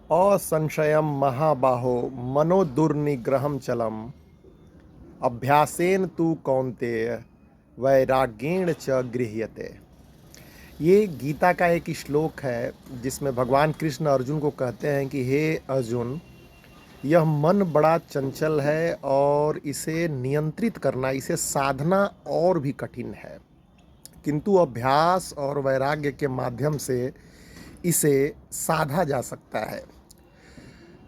असंशयं महाबाहो मनोदुर्निग्रहं चलम् अभ्यासेन तु कौन्तेय वैराग्येण च गृह्यते। ये गीता का एक श्लोक है जिसमें भगवान कृष्ण अर्जुन को कहते हैं कि हे अर्जुन, यह मन बड़ा चंचल है और इसे नियंत्रित करना, इसे साधना और भी कठिन है, किंतु अभ्यास और वैराग्य के माध्यम से इसे साधा जा सकता है।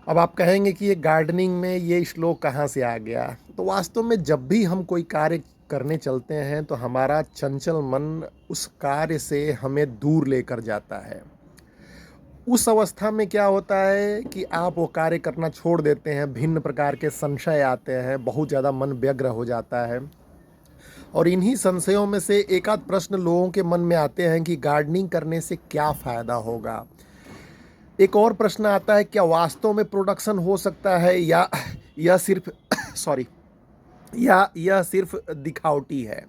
अब आप कहेंगे कि ये गार्डनिंग में ये श्लोक कहाँ से आ गया? तो वास्तव में जब भी हम कोई कार्य करने चलते हैं तो हमारा चंचल मन उस कार्य से हमें दूर लेकर जाता है। उस अवस्था में क्या होता है कि आप वो कार्य करना छोड़ देते हैं, भिन्न प्रकार के संशय आते हैं, बहुत ज़्यादा मन व्यग्र हो जाता है और इन्हीं संशयों में से एक आध प्रश्न लोगों के मन में आते हैं कि गार्डनिंग करने से क्या फ़ायदा होगा। एक और प्रश्न आता है, क्या वास्तव में प्रोडक्शन हो सकता है या यह सिर्फ सॉरी या यह सिर्फ दिखावटी है।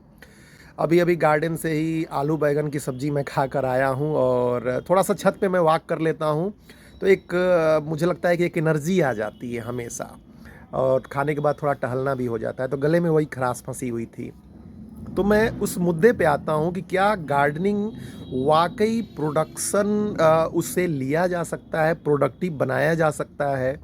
अभी अभी गार्डन से ही आलू बैंगन की सब्ज़ी मैं खा कर आया हूँ और थोड़ा सा छत पे मैं वॉक कर लेता हूँ तो एक मुझे लगता है कि एक एनर्जी आ जाती है हमेशा, और खाने के बाद थोड़ा टहलना भी हो जाता है, तो गले में वही खराश फंसी हुई थी। तो मैं उस मुद्दे पे आता हूँ कि क्या गार्डनिंग वाकई प्रोडक्शन उससे लिया जा सकता है, प्रोडक्टिव बनाया जा सकता है।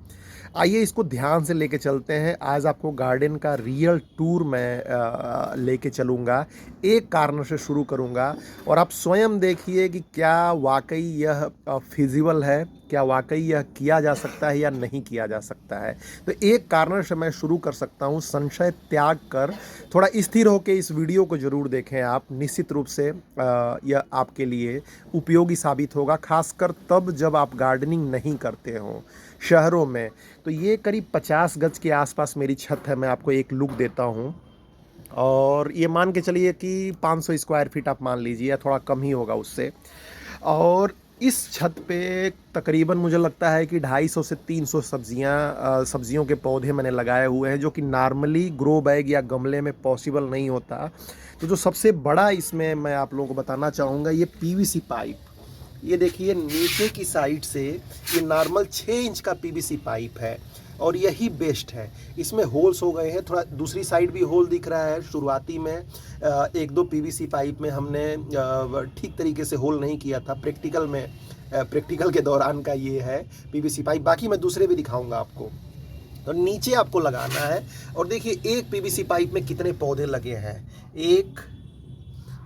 आइए इसको ध्यान से लेके चलते हैं। आज आपको गार्डन का रियल टूर मैं लेके चलूँगा, एक कारण से शुरू करूँगा और आप स्वयं देखिए कि क्या वाकई यह फिजिबल है, क्या वाकई यह किया जा सकता है या नहीं किया जा सकता है। तो एक कारण से मैं शुरू कर सकता हूँ, संशय त्याग कर थोड़ा स्थिर होकर इस वीडियो को ज़रूर देखें आप। निश्चित रूप से यह आपके लिए उपयोगी साबित होगा, खासकर तब जब आप गार्डनिंग नहीं करते हों शहरों में। तो ये करीब 50 गज के आसपास मेरी छत है। मैं आपको एक लुक देता हूँ और ये मान के चलिए कि 500 स्क्वायर फीट आप मान लीजिए, या थोड़ा कम ही होगा उससे। और इस छत पे तकरीबन मुझे लगता है कि 250 से 300 सब्जियों के पौधे मैंने लगाए हुए हैं, जो कि नॉर्मली ग्रो बैग या गमले में पॉसिबल नहीं होता। तो जो सबसे बड़ा इसमें मैं आप लोगों को बताना चाहूँगा, ये पीवीसी पाइप। ये देखिए नीचे की साइड से ये नॉर्मल 6 इंच का पीवीसी पाइप है और यही बेस्ट है। इसमें होल्स हो गए हैं, थोड़ा दूसरी साइड भी होल दिख रहा है। शुरुआती में एक दो पीवीसी पाइप में हमने ठीक तरीके से होल नहीं किया था। प्रैक्टिकल के दौरान का ये है पीवीसी पाइप। बाकी मैं दूसरे भी दिखाऊंगा आपको। तो नीचे आपको लगाना है और देखिए एक पीवीसी पाइप में कितने पौधे लगे हैं। 1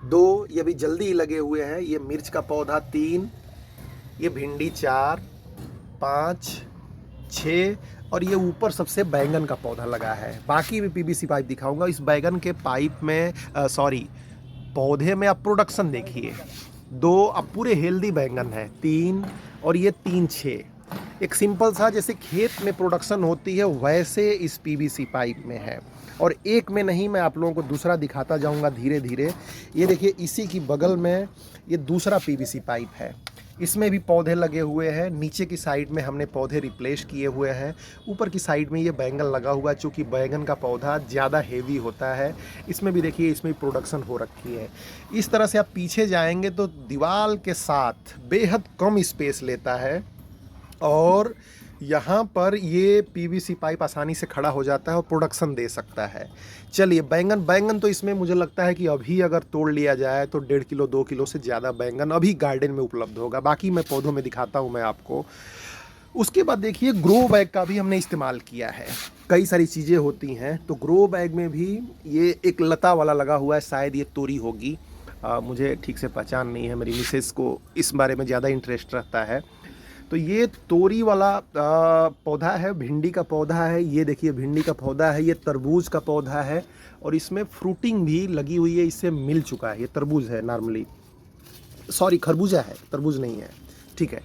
2, ये भी जल्दी ही लगे हुए हैं। ये मिर्च का पौधा 3, ये भिंडी 4 5 6 और ये ऊपर सबसे बैंगन का पौधा लगा है। बाकी भी पीवीसी पाइप दिखाऊंगा। इस बैंगन के पाइप में पौधे में आप प्रोडक्शन देखिए। 2 अब पूरे हेल्दी बैंगन है, 3 और ये 3 6। एक सिंपल सा जैसे खेत में प्रोडक्शन होती है वैसे इस पीवीसी पाइप में है। और एक में नहीं, मैं आप लोगों को दूसरा दिखाता जाऊंगा धीरे धीरे। ये देखिए इसी की बगल में ये दूसरा पीवीसी पाइप है, इसमें भी पौधे लगे हुए हैं। नीचे की साइड में हमने पौधे रिप्लेस किए हुए हैं। ऊपर की साइड में ये बैंगन लगा हुआ है, चूँकि बैंगन का पौधा ज़्यादा हेवी होता है। इसमें भी देखिए, इसमें प्रोडक्शन हो रखी है। इस तरह से आप पीछे जाएंगे तो दीवार के साथ बेहद कम स्पेस लेता है और यहाँ पर ये पीवीसी पाइप आसानी से खड़ा हो जाता है और प्रोडक्शन दे सकता है। चलिए बैंगन तो इसमें मुझे लगता है कि अभी अगर तोड़ लिया जाए तो 1.5 किलो 2 किलो से ज़्यादा बैंगन अभी गार्डन में उपलब्ध होगा। बाकी मैं पौधों में दिखाता हूँ मैं आपको। उसके बाद देखिए ग्रो बैग का भी हमने इस्तेमाल किया है। कई सारी चीज़ें होती हैं, तो ग्रो बैग में भी ये एक लता वाला लगा हुआ है, शायद ये तोरी होगी। मुझे ठीक से पहचान नहीं है, मेरी मिसेस को इस बारे में ज़्यादा इंटरेस्ट रहता है। तो ये तोरी वाला पौधा है, भिंडी का पौधा है। ये देखिए भिंडी का पौधा है, ये तरबूज का पौधा है और इसमें फ्रूटिंग भी लगी हुई है, इससे मिल चुका है। ये तरबूज है, नॉर्मली खरबूजा है, तरबूज नहीं है, ठीक है।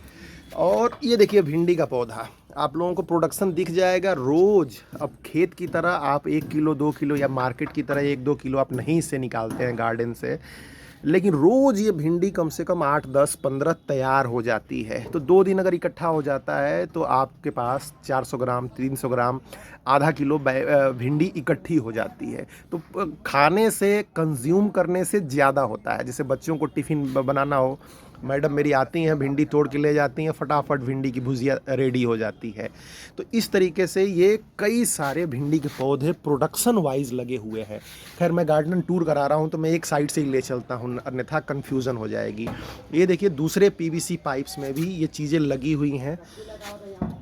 और ये देखिए भिंडी का पौधा, आप लोगों को प्रोडक्शन दिख जाएगा रोज़। अब खेत की तरह आप 1 किलो 2 किलो या मार्केट की तरह 1-2 किलो आप नहीं से निकालते हैं गार्डन से, लेकिन रोज़ ये भिंडी कम से कम 8 10 15 तैयार हो जाती है। तो 2 दिन अगर इकट्ठा हो जाता है तो आपके पास 400 ग्राम 300 ग्राम आधा किलो भिंडी इकट्ठी हो जाती है। तो खाने से, कंज्यूम करने से ज़्यादा होता है। जैसे बच्चों को टिफ़िन बनाना हो मैडम मेरी आती हैं, भिंडी तोड़ के ले जाती हैं, फटाफट भिंडी की भुजिया रेडी हो जाती है। तो इस तरीके से ये कई सारे भिंडी के पौधे प्रोडक्शन वाइज लगे हुए हैं। खैर मैं गार्डन टूर करा रहा हूँ तो मैं एक साइड से ही ले चलता हूँ, अन्यथा कन्फ्यूज़न हो जाएगी। ये देखिए दूसरे पीवीसी पाइप्स में भी ये चीज़ें लगी हुई हैं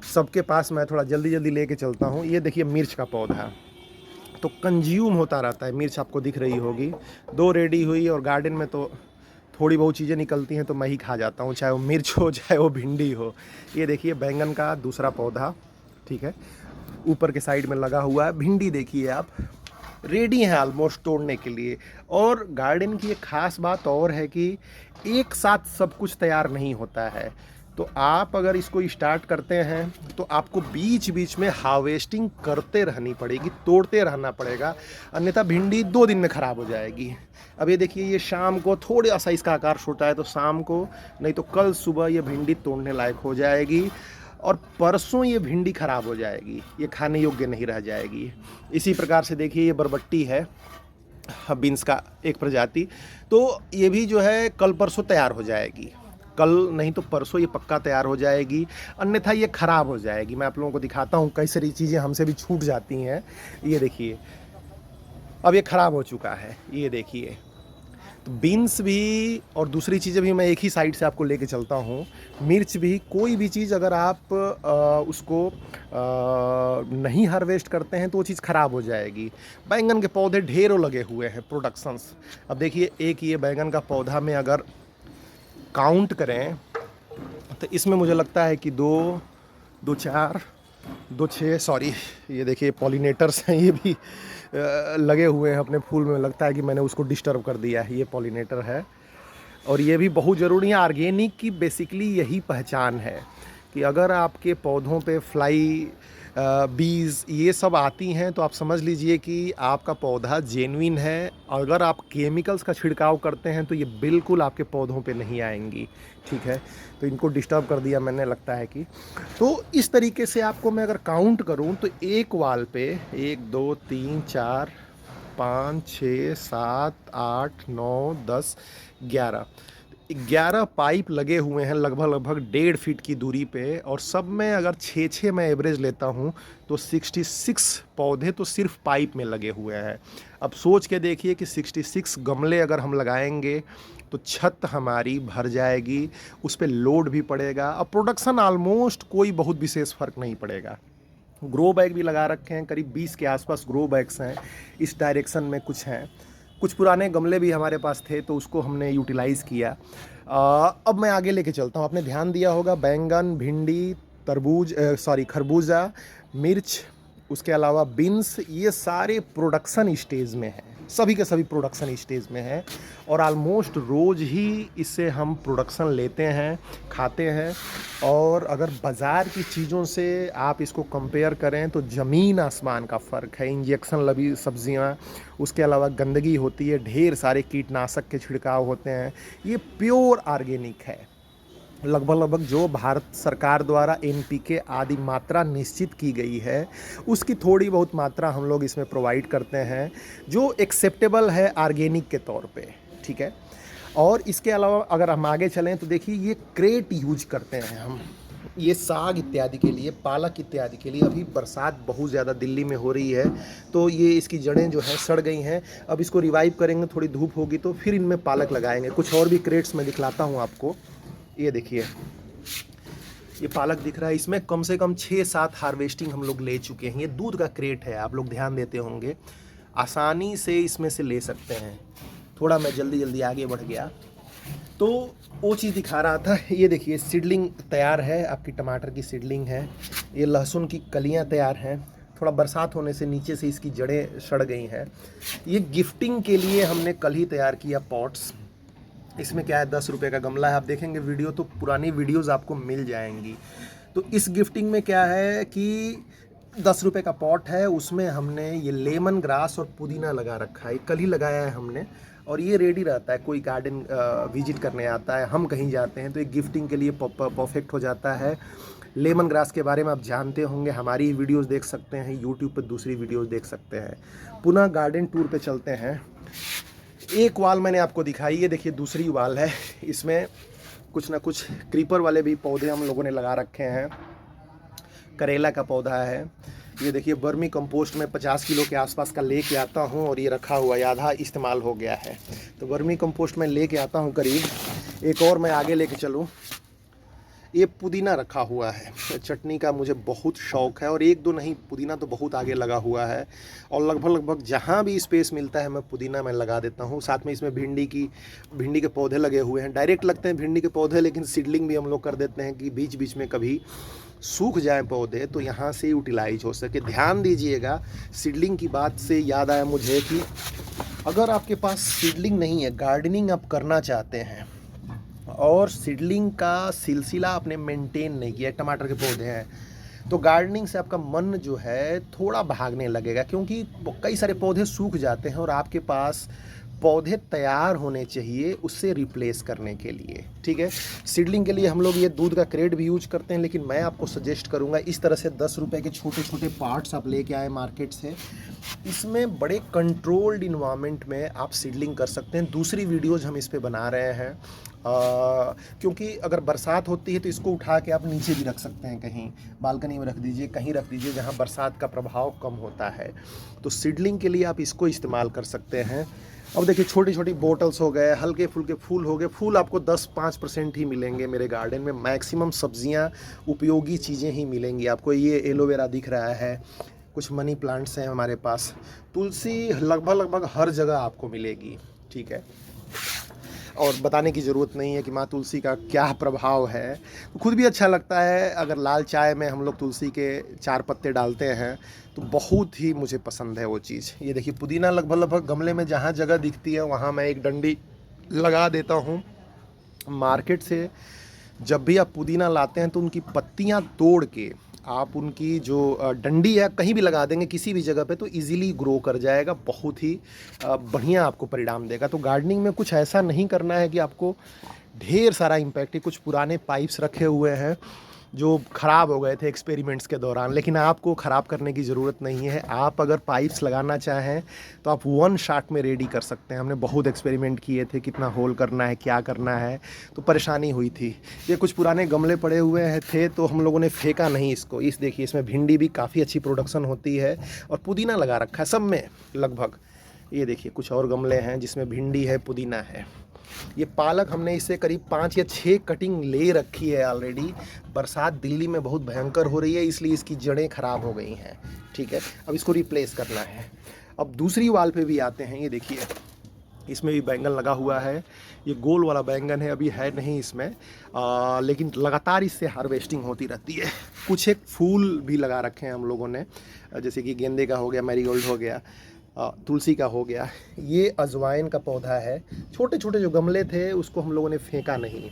सबके पास। मैं थोड़ा जल्दी जल्दी लेके चलता हूँ। ये देखिए मिर्च का पौधा तो कंज्यूम होता रहता है, मिर्च आपको दिख रही होगी। 2 रेडी हुई और गार्डन में तो थोड़ी बहुत चीज़ें निकलती हैं तो मैं ही खा जाता हूँ, चाहे वो मिर्च हो चाहे वो भिंडी हो। ये देखिए बैंगन का दूसरा पौधा, ठीक है, ऊपर के साइड में लगा हुआ है। भिंडी देखिए आप, रेडी है ऑलमोस्ट तोड़ने के लिए। और गार्डन की एक ख़ास बात और है कि एक साथ सब कुछ तैयार नहीं होता है। तो आप अगर इसको स्टार्ट करते हैं तो आपको बीच बीच में हार्वेस्टिंग करते रहनी पड़ेगी, तोड़ते रहना पड़ेगा, अन्यथा भिंडी 2 दिन में ख़राब हो जाएगी। अब ये देखिए ये शाम को थोड़ा सा इसका आकार छोटा है तो शाम को नहीं तो कल सुबह ये भिंडी तोड़ने लायक हो जाएगी और परसों ये भिंडी ख़राब हो जाएगी, ये खाने योग्य नहीं रह जाएगी। इसी प्रकार से देखिए ये बरबट्टी है, बीन्स का एक प्रजाति, तो ये भी जो है कल परसों तैयार हो जाएगी। कल नहीं तो परसों ये पक्का तैयार हो जाएगी, अन्यथा ये ख़राब हो जाएगी। मैं आप लोगों को दिखाता हूँ, कई सारी चीज़ें हमसे भी छूट जाती हैं। ये देखिए अब ये ख़राब हो चुका है, ये देखिए। तो बीन्स भी और दूसरी चीज़ें भी मैं एक ही साइड से आपको लेके चलता हूँ। मिर्च भी, कोई भी चीज़ अगर आप उसको नहीं हार्वेस्ट करते हैं तो वो चीज़ ख़राब हो जाएगी। बैंगन के पौधे ढेरों लगे हुए हैं प्रोडक्शंस। अब देखिए एक ये बैंगन का पौधा में अगर काउंट करें तो इसमें मुझे लगता है कि 2, 2, 4, 2, 6, सॉरी ये देखिए पॉलिनेटर्स हैं, ये भी लगे हुए हैं अपने फूल में। लगता है कि मैंने उसको डिस्टर्ब कर दिया है। ये पॉलिनेटर है और ये भी बहुत ज़रूरी है। ऑर्गेनिक की बेसिकली यही पहचान है कि अगर आपके पौधों पे फ्लाई, बीज ये सब आती हैं तो आप समझ लीजिए कि आपका पौधा जेन्युइन है। अगर आप केमिकल्स का छिड़काव करते हैं तो ये बिल्कुल आपके पौधों पे नहीं आएंगी, ठीक है। तो इनको डिस्टर्ब कर दिया मैंने, लगता है कि। तो इस तरीके से आपको मैं अगर काउंट करूं तो एक वाल पे 1, 2, 3, 4, 5, 6, 7, 8, 9, 10, 11 पाइप लगे हुए हैं लगभग 1.5 फीट की दूरी पे। और सब में अगर 6 मैं एवरेज लेता हूँ तो 66 पौधे तो सिर्फ पाइप में लगे हुए हैं। अब सोच के देखिए कि 66 गमले अगर हम लगाएंगे तो छत हमारी भर जाएगी, उस पर लोड भी पड़ेगा। अब प्रोडक्शन ऑलमोस्ट कोई बहुत विशेष फ़र्क नहीं पड़ेगा। ग्रो बैग भी लगा रखे हैं, करीब 20 के आसपास ग्रो बैग्स हैं। इस डायरेक्शन में कुछ हैं, कुछ पुराने गमले भी हमारे पास थे तो उसको हमने यूटिलाइज़ किया। अब मैं आगे लेके चलता हूँ। आपने ध्यान दिया होगा बैंगन, भिंडी, खरबूजा, मिर्च, उसके अलावा बीन्स, ये सारे प्रोडक्शन स्टेज में हैं, सभी के सभी प्रोडक्शन स्टेज में हैं। और ऑलमोस्ट रोज़ ही इससे हम प्रोडक्शन लेते हैं, खाते हैं। और अगर बाज़ार की चीज़ों से आप इसको कंपेयर करें तो ज़मीन आसमान का फ़र्क है। इंजेक्शन लगी सब्जियां, उसके अलावा गंदगी होती है, ढेर सारे कीटनाशक के छिड़काव होते हैं। ये प्योर ऑर्गेनिक है। लगभग जो भारत सरकार द्वारा NPK आदि मात्रा निश्चित की गई है उसकी थोड़ी बहुत मात्रा हम लोग इसमें प्रोवाइड करते हैं, जो एक्सेप्टेबल है ऑर्गेनिक के तौर पे, ठीक है। और इसके अलावा अगर हम आगे चलें तो देखिए ये क्रेट यूज करते हैं हम, ये साग इत्यादि के लिए, पालक इत्यादि के लिए। अभी बरसात बहुत ज़्यादा दिल्ली में हो रही है तो ये इसकी जड़ें जो हैं सड़ गई हैं। अब इसको रिवाइव करेंगे, थोड़ी धूप होगी तो फिर इनमें पालक लगाएंगे। कुछ और भी क्रेट्स में दिखलाता हूँ आपको। ये देखिए ये पालक दिख रहा है, इसमें कम से कम 6-7 हार्वेस्टिंग हम लोग ले चुके हैं। ये दूध का क्रेट है, आप लोग ध्यान देते होंगे, आसानी से इसमें से ले सकते हैं। थोड़ा मैं जल्दी आगे बढ़ गया तो वो चीज़ दिखा रहा था। ये देखिए सीडलिंग तैयार है, आपकी टमाटर की सीडलिंग है। ये लहसुन की कलियां तैयार हैं। थोड़ा बरसात होने से नीचे से इसकी जड़ें सड़ गई हैं। ये गिफ्टिंग के लिए हमने कल ही तैयार किया पॉट्स। इसमें क्या है, 10 रुपये का गमला है। आप देखेंगे वीडियो तो पुरानी वीडियोस आपको मिल जाएंगी। तो इस गिफ्टिंग में क्या है कि 10 रुपये का पॉट है, उसमें हमने ये लेमन ग्रास और पुदीना लगा रखा है। कल ही लगाया है हमने और ये रेडी रहता है। कोई गार्डन विजिट करने आता है, हम कहीं जाते हैं तो ये गिफ्टिंग के लिए परफेक्ट हो जाता है। लेमन ग्रास के बारे में आप जानते होंगे, हमारी ही वीडियोस देख सकते हैं, यूट्यूब पर दूसरी वीडियोस देख सकते हैं। पुनः गार्डन टूर पे चलते हैं। एक वाल मैंने आपको दिखाई, ये देखिए दूसरी वाल है। इसमें कुछ ना कुछ क्रीपर वाले भी पौधे हम लोगों ने लगा रखे हैं। करेला का पौधा है। ये देखिए वर्मी कंपोस्ट में 50 किलो के आसपास का लेके आता हूँ और ये रखा हुआ है, आधा इस्तेमाल हो गया है। तो वर्मी कंपोस्ट में लेके आता हूँ करीब। एक और मैं आगे लेके चलूँ, ये पुदीना रखा हुआ है। चटनी का मुझे बहुत शौक़ है और एक दो नहीं, पुदीना तो बहुत आगे लगा हुआ है और लगभग जहाँ भी स्पेस मिलता है मैं पुदीना मैं लगा देता हूँ। साथ में इसमें भिंडी के पौधे लगे हुए हैं। डायरेक्ट लगते हैं भिंडी के पौधे, लेकिन सीडलिंग भी हम लोग कर देते हैं कि बीच बीच में कभी सूख जाए पौधे तो यहाँ से यूटिलाइज हो सके। ध्यान दीजिएगा, सीडलिंग की बात से याद आया मुझे कि अगर आपके पास सीडलिंग नहीं है, गार्डनिंग आप करना चाहते हैं और सीडलिंग का सिलसिला आपने मेंटेन नहीं किया, टमाटर के पौधे हैं, तो गार्डनिंग से आपका मन जो है थोड़ा भागने लगेगा, क्योंकि कई सारे पौधे सूख जाते हैं और आपके पास पौधे तैयार होने चाहिए उससे रिप्लेस करने के लिए। ठीक है, सीडलिंग के लिए हम लोग ये दूध का क्रेट भी यूज करते हैं, लेकिन मैं आपको सजेस्ट करूंगा इस तरह से 10 रुपए के छोटे छोटे पार्ट्स आप लेके आए मार्केट से। इसमें बड़े कंट्रोल्ड इन्वायरमेंट में आप सीडलिंग कर सकते हैं। दूसरी वीडियोज़ हम इस पे बना रहे हैं, क्योंकि अगर बरसात होती है तो इसको उठा के आप नीचे भी रख सकते हैं, कहीं बालकनी में रख दीजिए, कहीं रख दीजिए जहाँ बरसात का प्रभाव कम होता है। तो सीडलिंग के लिए आप इसको इस्तेमाल कर सकते हैं। अब देखिए छोटी छोटी बोटल्स हो गए, हल्के फुल्के फूल हो गए। फूल आपको 10-5% ही मिलेंगे मेरे गार्डन में, मैक्सिमम सब्जियां उपयोगी चीज़ें ही मिलेंगी आपको। ये एलोवेरा दिख रहा है, कुछ मनी प्लांट्स हैं हमारे पास, तुलसी लगभग हर जगह आपको मिलेगी। ठीक है, और बताने की ज़रूरत नहीं है कि माँ तुलसी का क्या प्रभाव है। तो खुद भी अच्छा लगता है, अगर लाल चाय में हम लोग तुलसी के 4 पत्ते डालते हैं तो बहुत ही मुझे पसंद है वो चीज़। ये देखिए पुदीना लगभग गमले में जहाँ जगह दिखती है वहाँ मैं एक डंडी लगा देता हूँ। मार्केट से जब भी आप पुदीना लाते हैं तो उनकी पत्तियाँ तोड़ के आप उनकी जो डंडी है कहीं भी लगा देंगे किसी भी जगह पे तो इजीली ग्रो कर जाएगा, बहुत ही बढ़िया आपको परिणाम देगा। तो गार्डनिंग में कुछ ऐसा नहीं करना है कि आपको ढेर सारा इम्पैक्ट है। कुछ पुराने पाइप्स रखे हुए हैं जो ख़राब हो गए थे एक्सपेरिमेंट्स के दौरान, लेकिन आपको ख़राब करने की ज़रूरत नहीं है। आप अगर पाइप्स लगाना चाहें तो आप 1 शॉट में रेडी कर सकते हैं। हमने बहुत एक्सपेरिमेंट किए थे, कितना होल करना है, क्या करना है, तो परेशानी हुई थी। ये कुछ पुराने गमले पड़े हुए थे तो हम लोगों ने फेंका नहीं इसको। इस देखिए इसमें भिंडी भी काफ़ी अच्छी प्रोडक्शन होती है और पुदीना लगा रखा है सब में लगभग। ये देखिए कुछ और गमले हैं जिसमें भिंडी है, पुदीना है। ये पालक हमने इससे करीब 5 या 6 कटिंग ले रखी है ऑलरेडी। बरसात दिल्ली में बहुत भयंकर हो रही है, इसलिए इसकी जड़ें ख़राब हो गई हैं। ठीक है, अब इसको रिप्लेस करना है। अब दूसरी वाल पे भी आते हैं। ये देखिए इसमें भी बैंगन लगा हुआ है। ये गोल वाला बैंगन है, अभी है नहीं इसमें, लेकिन लगातार इससे हार्वेस्टिंग होती रहती है। कुछ एक फूल भी लगा रखे हैं हम लोगों ने, जैसे कि गेंदे का हो गया, मैरीगोल्ड हो गया, तुलसी का हो गया। ये अजवाइन का पौधा है। छोटे छोटे जो गमले थे उसको हम लोगों ने फेंका नहीं,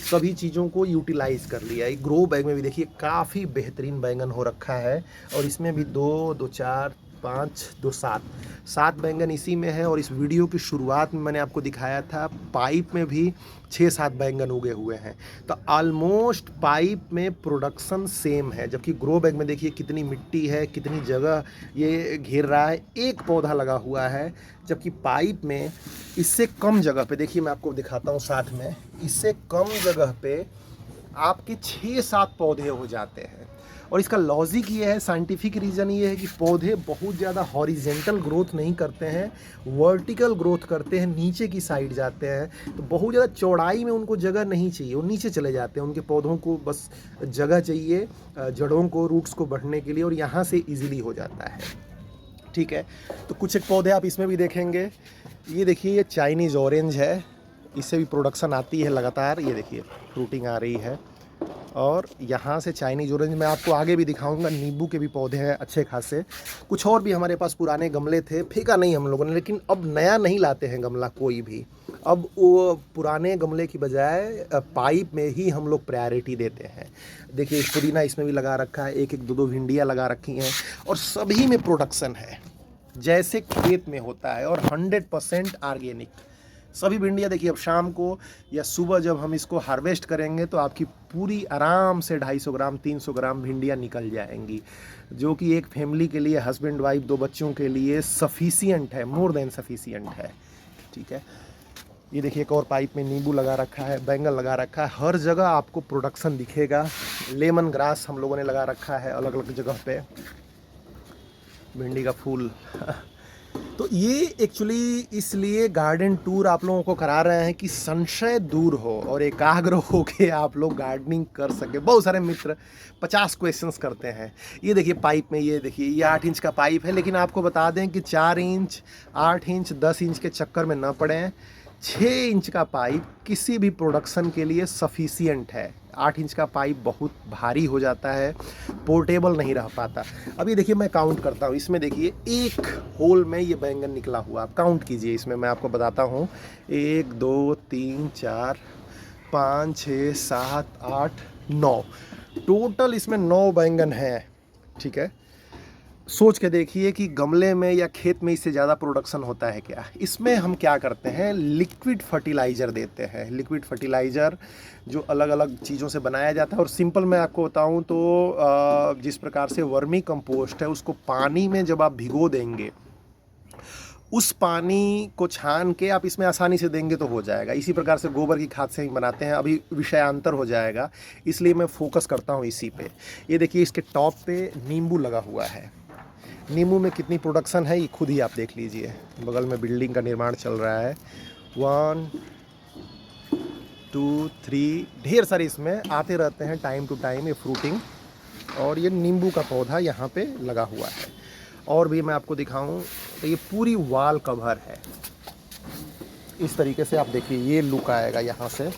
सभी चीज़ों को यूटिलाइज़ कर लिया। एक ग्रो बैग में भी देखिए काफ़ी बेहतरीन बैंगन हो रखा है और इसमें भी 2 4 5 2 7 बैंगन इसी में है। और इस वीडियो की शुरुआत में मैंने आपको दिखाया था पाइप में भी 6-7 बैंगन उगे हुए हैं। तो ऑलमोस्ट पाइप में प्रोडक्शन सेम है, जबकि ग्रो बैग में देखिए कितनी मिट्टी है, कितनी जगह ये घेर रहा है, एक पौधा लगा हुआ है। जबकि पाइप में इससे कम जगह पे, देखिए मैं आपको दिखाता हूँ साथ में, इससे कम जगह पे आपके 6-7 पौधे हो जाते हैं। और इसका लॉजिक ये है, साइंटिफिक रीज़न ये है कि पौधे बहुत ज़्यादा हॉरिजेंटल ग्रोथ नहीं करते हैं, वर्टिकल ग्रोथ करते हैं, नीचे की साइड जाते हैं। तो बहुत ज़्यादा चौड़ाई में उनको जगह नहीं चाहिए, वो नीचे चले जाते हैं। उनके पौधों को बस जगह चाहिए जड़ों को, रूट्स को बढ़ने के लिए, और यहाँ से ईजिली हो जाता है। ठीक है, तो कुछ एक पौधे आप इसमें भी देखेंगे। ये देखिए ये चाइनीज़ ऑरेंज है, इससे भी प्रोडक्शन आती है लगातार। ये देखिए फ्रूटिंग आ रही है। और यहाँ से चाइनीज ऑरेंज मैं आपको आगे भी दिखाऊंगा। नींबू के भी पौधे हैं अच्छे खासे। कुछ और भी हमारे पास पुराने गमले थे, फेंका नहीं हम लोगों ने, लेकिन अब नया नहीं लाते हैं गमला कोई भी। अब वो पुराने गमले की बजाय पाइप में ही हम लोग प्रायोरिटी देते हैं। देखिए पुदीना इसमें भी लगा रखा है, 1-1 2-2 भिंडियाँ लगा रखी हैं और सभी में प्रोडक्शन है जैसे खेत में होता है और 100% ऑर्गेनिक। सभी भिंडियाँ देखिए अब शाम को या सुबह जब हम इसको हार्वेस्ट करेंगे तो आपकी पूरी आराम से 250 ग्राम 300 ग्राम भिंडियाँ निकल जाएंगी, जो कि एक फैमिली के लिए, हस्बैंड वाइफ 2 बच्चों के लिए सफिशिएंट है, मोर देन सफिशिएंट है। ठीक है, ये देखिए एक और पाइप में नींबू लगा रखा है, बैंगन लगा रखा है। हर जगह आपको प्रोडक्शन दिखेगा। लेमन ग्रास हम लोगों ने लगा रखा है अलग अलग जगह पे, भिंडी का फूल। तो ये एक्चुअली इसलिए गार्डन टूर आप लोगों को करा रहे हैं कि संशय दूर हो और एकाग्र हो के आप लोग गार्डनिंग कर सके। बहुत सारे मित्र 50 क्वेश्चंस करते हैं। ये देखिए पाइप में, ये देखिए ये 8 इंच का पाइप है, लेकिन आपको बता दें कि 4 इंच 8 इंच 10 इंच के चक्कर में न पड़ें। 6 इंच का पाइप किसी भी प्रोडक्शन के लिए सफिशियंट है। 8 इंच का पाइप बहुत भारी हो जाता है, पोर्टेबल नहीं रह पाता। अभी देखिए मैं काउंट करता हूँ, इसमें देखिए एक होल में ये बैंगन निकला हुआ, आप काउंट कीजिए। इसमें मैं आपको बताता हूँ 1 2 3 4 5 6 7 8 9, टोटल इसमें 9 बैंगन हैं। ठीक है, सोच के देखिए कि गमले में या खेत में इससे ज़्यादा प्रोडक्शन होता है क्या। इसमें हम क्या करते हैं, लिक्विड फर्टिलाइज़र देते हैं। लिक्विड फर्टिलाइज़र जो अलग अलग चीज़ों से बनाया जाता है। और सिंपल मैं आपको बताऊं तो जिस प्रकार से वर्मी कंपोस्ट है, उसको पानी में जब आप भिगो देंगे, उस पानी को छान के आप इसमें आसानी से देंगे तो हो जाएगा। इसी प्रकार से गोबर की खाद से ही बनाते हैं। अभी विषयांतर हो जाएगा, इसलिए मैं फोकस करता हूँ इसी पे। ये देखिए इसके टॉप पे नींबू लगा हुआ है। नींबू में कितनी प्रोडक्शन है ये खुद ही आप देख लीजिए। बगल में बिल्डिंग का निर्माण चल रहा है। 1 2 3, ढेर सारे इसमें आते रहते हैं टाइम टू टाइम ये फ्रूटिंग। और ये नींबू का पौधा यहाँ पे लगा हुआ है। और भी मैं आपको दिखाऊं तो ये पूरी वॉल कवर है। इस तरीके से आप देखिए ये लुक आएगा यहाँ से।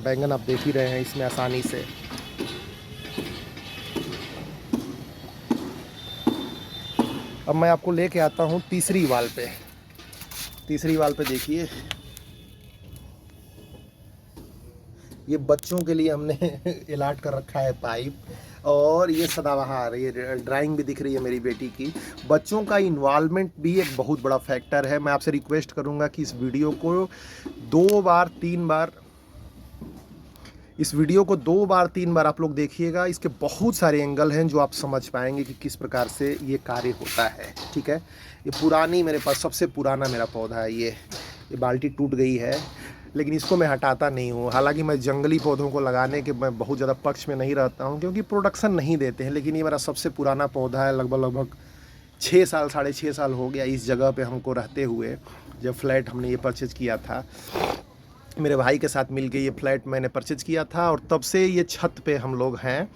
बैंगन आप देख ही रहे हैं इसमें आसानी से। अब मैं आपको लेके आता हूँ तीसरी वाल पे। तीसरी वाल पे देखिए ये बच्चों के लिए हमने इलाट कर रखा है पाइप। और ये सदाबहार, ये ड्राइंग भी दिख रही है मेरी बेटी की। बच्चों का इन्वॉल्वमेंट भी एक बहुत बड़ा फैक्टर है। मैं आपसे रिक्वेस्ट करूँगा कि इस वीडियो को 2 बार 3 बार आप लोग देखिएगा। इसके बहुत सारे एंगल हैं जो आप समझ पाएंगे कि किस प्रकार से ये कार्य होता है। ठीक है, ये पुरानी, मेरे पास सबसे पुराना मेरा पौधा है। ये बाल्टी टूट गई है, लेकिन इसको मैं हटाता नहीं हूँ। हालांकि मैं जंगली पौधों को लगाने के मैं बहुत ज़्यादा पक्ष में नहीं रहता हूँ, क्योंकि प्रोडक्शन नहीं देते हैं। लेकिन ये मेरा सबसे पुराना पौधा है। लगभग 6 साल 6.5 साल हो गया इस जगह पे हमको रहते हुए। जब फ्लैट हमने ये परचेज़ किया था, मेरे भाई के साथ मिलके ये फ्लैट मैंने परचेज़ किया था, और तब से ये छत पे हम लोग हैं।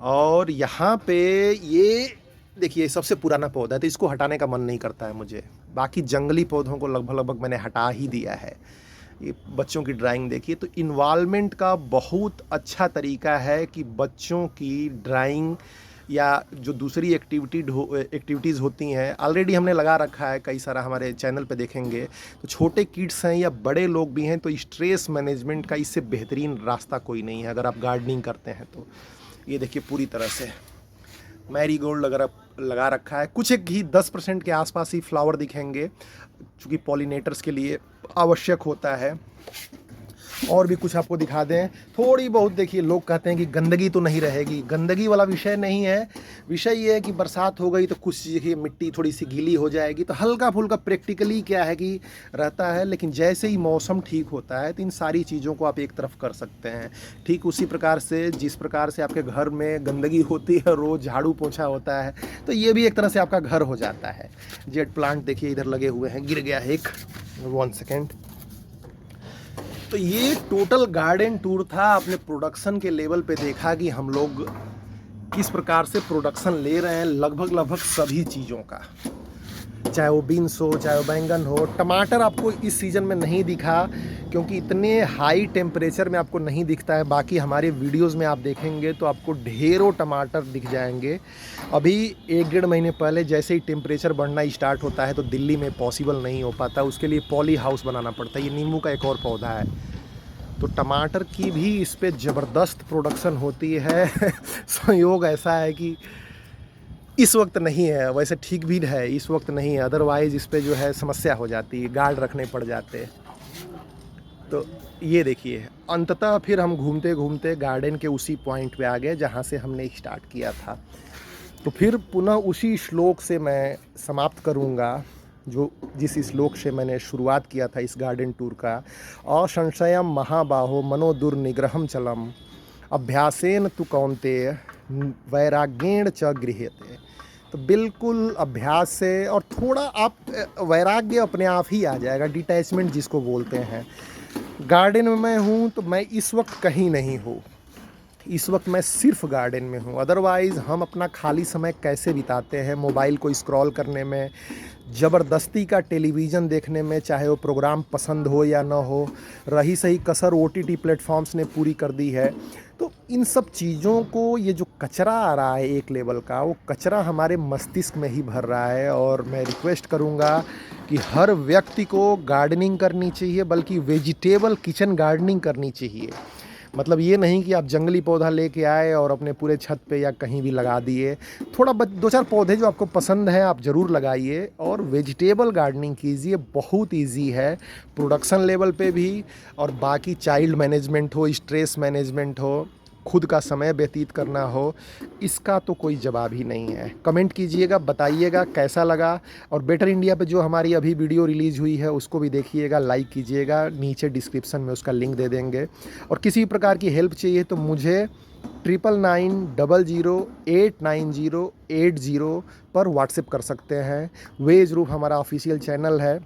और यहाँ पे ये देखिए सबसे पुराना पौधा है, तो इसको हटाने का मन नहीं करता है मुझे। बाकी जंगली पौधों को लगभग मैंने हटा ही दिया है। ये बच्चों की ड्राइंग देखिए, तो इन्वॉल्वमेंट का बहुत अच्छा तरीका है कि बच्चों की ड्राइंग या जो दूसरी एक्टिविटीज़ होती हैं, ऑलरेडी हमने लगा रखा है कई सारा, हमारे चैनल पे देखेंगे तो छोटे किड्स हैं या बड़े लोग भी हैं, तो स्ट्रेस मैनेजमेंट का इससे बेहतरीन रास्ता कोई नहीं है अगर आप गार्डनिंग करते हैं तो। ये देखिए पूरी तरह से मैरीगोल्ड लगा रखा है। कुछ एक ही 10% के आसपास ही फ्लावर दिखेंगे, चूँकि पॉलिनेटर्स के लिए आवश्यक होता है। और भी कुछ आपको दिखा दें थोड़ी बहुत। देखिए लोग कहते हैं कि गंदगी तो नहीं रहेगी, गंदगी वाला विषय नहीं है। विषय ये है कि बरसात हो गई तो कुछ देखिए मिट्टी थोड़ी सी गीली हो जाएगी, तो हल्का फुल्का प्रैक्टिकली क्या है कि रहता है। लेकिन जैसे ही मौसम ठीक होता है तो इन सारी चीज़ों को आप एक तरफ कर सकते हैं। ठीक उसी प्रकार से जिस प्रकार से आपके घर में गंदगी होती है, रोज़ झाड़ू पोछा होता है, तो ये भी एक तरह से आपका घर हो जाता है। जेट प्लांट देखिए इधर लगे हुए हैं, गिर गया है एक, 1 सेकेंड। तो ये टोटल गार्डन टूर था। आपने प्रोडक्शन के लेवल पे देखा कि हम लोग किस प्रकार से प्रोडक्शन ले रहे हैं लगभग सभी चीज़ों का, चाहे वो बीन्स हो, चाहे वो बैंगन हो। टमाटर आपको इस सीज़न में नहीं दिखा क्योंकि इतने हाई टेम्परेचर में आपको नहीं दिखता है। बाकी हमारे वीडियोस में आप देखेंगे तो आपको ढेरों टमाटर दिख जाएंगे। अभी 1-1.5 महीने पहले जैसे ही टेम्परेचर बढ़ना स्टार्ट होता है तो दिल्ली में पॉसिबल नहीं हो पाता, उसके लिए पॉली हाउस बनाना पड़ता है। ये नींबू का एक और पौधा है, तो टमाटर की भी इस पर ज़बरदस्त प्रोडक्शन होती है। संयोग ऐसा है कि इस वक्त नहीं है, वैसे ठीक भी है इस वक्त नहीं है, अदरवाइज़ इस पे जो है समस्या हो जाती है, गार्ड रखने पड़ जाते। तो ये देखिए अंततः फिर हम घूमते घूमते गार्डन के उसी पॉइंट पे आ गए जहाँ से हमने स्टार्ट किया था। तो फिर पुनः उसी श्लोक से मैं समाप्त करूँगा जो जिस श्लोक से मैंने शुरुआत किया था इस गार्डन टूर का, असंशयम महाबाहो मनोदुर्निग्रहम चलम अभ्यासेन तु कौन्तेय वैराग्येण च गृह्यते। तो बिल्कुल अभ्यास से और थोड़ा आप वैराग्य अपने आप ही आ जाएगा, डिटैचमेंट जिसको बोलते हैं। गार्डन में मैं हूँ तो मैं इस वक्त कहीं नहीं हूँ, इस वक्त मैं सिर्फ गार्डन में हूँ। अदरवाइज़ हम अपना खाली समय कैसे बिताते हैं, मोबाइल को स्क्रॉल करने में, ज़बरदस्ती का टेलीविज़न देखने में, चाहे वो प्रोग्राम पसंद हो या ना हो। रही सही कसर ओटीटी प्लेटफॉर्म्स ने पूरी कर दी है। तो इन सब चीज़ों को, ये जो कचरा आ रहा है एक लेवल का, वो कचरा हमारे मस्तिष्क में ही भर रहा है। और मैं रिक्वेस्ट करूँगा कि हर व्यक्ति को गार्डनिंग करनी चाहिए, बल्कि वेजिटेबल किचन गार्डनिंग करनी चाहिए। मतलब ये नहीं कि आप जंगली पौधा लेके आए और अपने पूरे छत पे या कहीं भी लगा दिए। थोड़ा दो चार पौधे जो आपको पसंद हैं आप ज़रूर लगाइए और वेजिटेबल गार्डनिंग कीजिए। बहुत इजी है, प्रोडक्शन लेवल पे भी, और बाकी चाइल्ड मैनेजमेंट हो, स्ट्रेस मैनेजमेंट हो, खुद का समय व्यतीत करना हो, इसका तो कोई जवाब ही नहीं है। कमेंट कीजिएगा, बताइएगा कैसा लगा। और बेटर इंडिया पे जो हमारी अभी वीडियो रिलीज़ हुई है उसको भी देखिएगा, लाइक कीजिएगा, नीचे डिस्क्रिप्शन में उसका लिंक दे देंगे। और किसी प्रकार की हेल्प चाहिए तो मुझे 9990089080 पर व्हाट्सएप कर सकते हैं। वेज रूप हमारा ऑफिशियल चैनल है,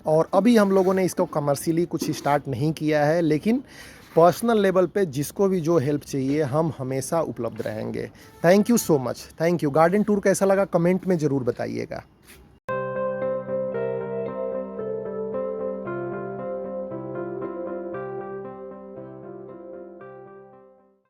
और अभी हम लोगों ने इसको कमर्शियली कुछ स्टार्ट नहीं किया है, लेकिन पर्सनल लेवल पे जिसको भी जो हेल्प चाहिए हम हमेशा उपलब्ध रहेंगे। Thank you so much, thank you. Garden tour कैसा लगा कमेंट में ज़रूर बताइएगा।